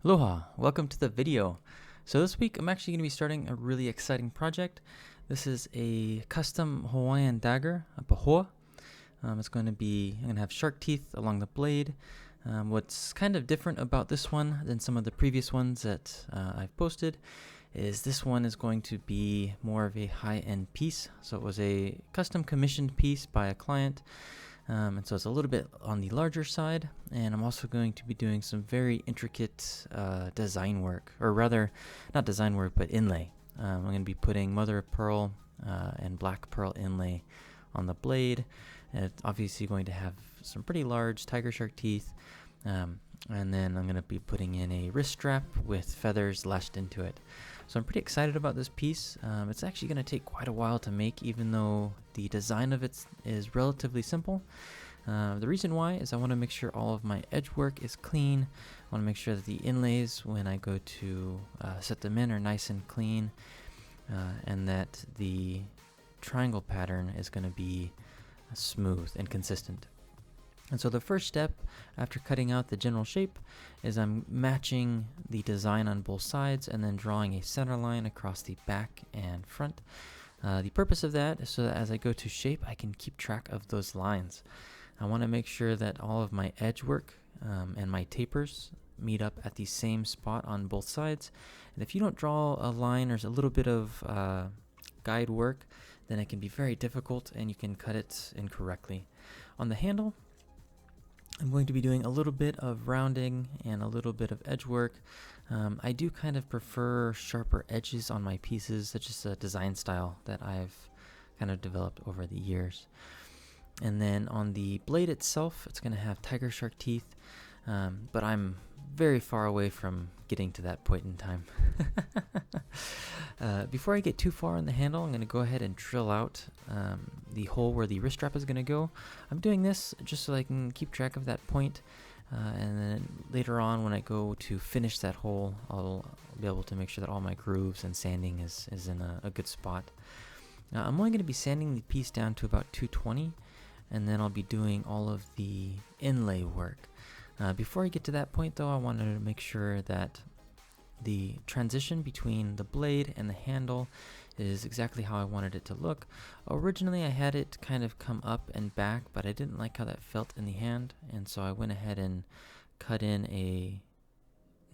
Aloha, welcome to the video. So this week I'm actually going to be starting a really exciting project. This is a custom Hawaiian dagger, a Pahoa. I'm going to have shark teeth along the blade. What's kind of different about this one than some of the previous ones that I've posted is this one is going to be more of a high-end piece. So it was a custom commissioned piece by a client. And so it's a little bit on the larger side, and I'm also going to be doing some very intricate design work, or rather, not design work, but inlay. I'm going to be putting mother of pearl and black pearl inlay on the blade. And it's obviously going to have some pretty large tiger shark teeth, and then I'm going to be putting in a wrist strap with feathers lashed into it. So I'm pretty excited about this piece. It's actually going to take quite a while to make, even though the design of it is relatively simple. The reason why is I want to make sure all of my edge work is clean. I want to make sure that the inlays, when I go to set them in, are nice and clean, and that the triangle pattern is going to be smooth and consistent. And so the first step after cutting out the general shape is I'm matching the design on both sides and then drawing a center line across the back and front. The purpose of that is so that as I go to shape, I can keep track of those lines. I want to make sure that all of my edge work and my tapers meet up at the same spot on both sides. And if you don't draw a line or a little bit of guide work, then it can be very difficult and you can cut it incorrectly. On the handle, I'm going to be doing a little bit of rounding and a little bit of edge work. I do kind of prefer sharper edges on my pieces. That's just a design style that I've kind of developed over the years. And then on the blade itself, it's going to have tiger shark teeth, but I'm very far away from getting to that point in time. Before I get too far on the handle, I'm going to go ahead and drill out the hole where the wrist strap is going to go. I'm doing this just so I can keep track of that point, and then later on when I go to finish that hole, I'll be able to make sure that all my grooves and sanding is in a good spot. Now I'm only going to be sanding the piece down to about 220, and then I'll be doing all of the inlay work. Before I get to that point though, I wanted to make sure that the transition between the blade and the handle is exactly how I wanted it to look. Originally I had it kind of come up and back, but I didn't like how that felt in the hand, and so I went ahead and cut in a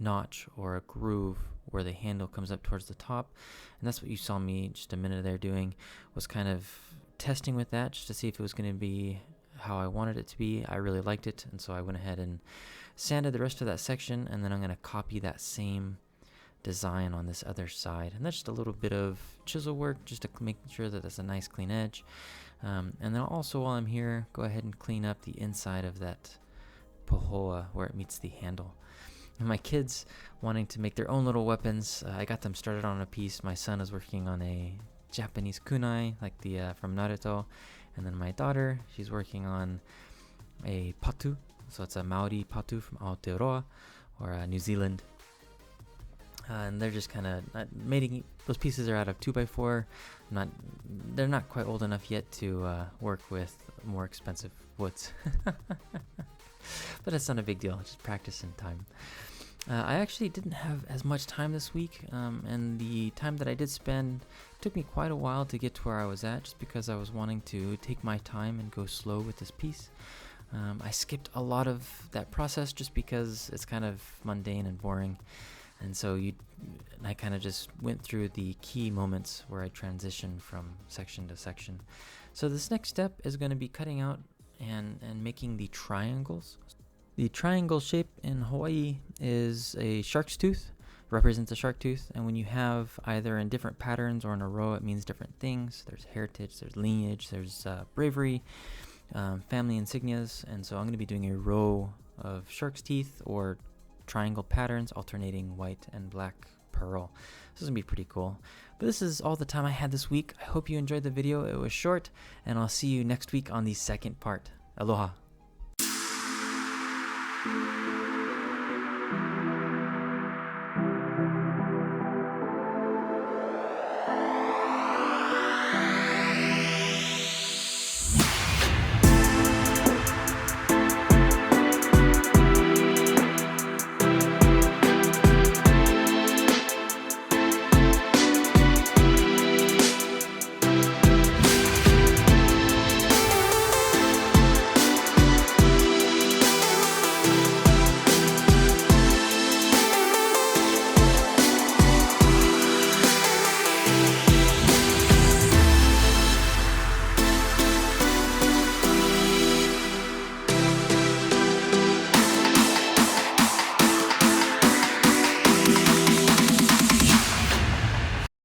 notch or a groove where the handle comes up towards the top, and that's what you saw me just a minute there doing, was kind of testing with that just to see if it was going to be how I wanted it to be. I really liked it, and so I went ahead and sanded the rest of that section, and then I'm going to copy that same design on this other side, and that's just a little bit of chisel work just to make sure that that's a nice clean edge. And then also, while I'm here, go ahead and clean up the inside of that Pahoa where it meets the handle. And my kids wanting to make their own little weapons, I got them started on a piece. My son is working on a Japanese kunai like the from Naruto, and then my daughter, she's working on a patu, so it's a Maori patu from Aotearoa, or New Zealand. And they're just kind of making, those pieces are out of 2x4. They're not quite old enough yet to work with more expensive woods. But it's not a big deal, just practice and time. I actually didn't have as much time this week, and the time that I did spend took me quite a while to get to where I was at, just because I was wanting to take my time and go slow with this piece. I skipped a lot of that process just because it's kind of mundane and boring. And so I kind of just went through the key moments where I transitioned from section to section. So this next step is going to be cutting out and making the triangles. The triangle shape in Hawaii is a shark's tooth, represents a shark tooth. And when you have either in different patterns or in a row, it means different things. There's heritage, there's lineage, there's bravery, family insignias. And so I'm going to be doing a row of shark's teeth or triangle patterns alternating white and black pearl. This is gonna be pretty cool. But this is all the time I had this week. I hope you enjoyed the video. It was short, and I'll see you next week on the second part. Aloha.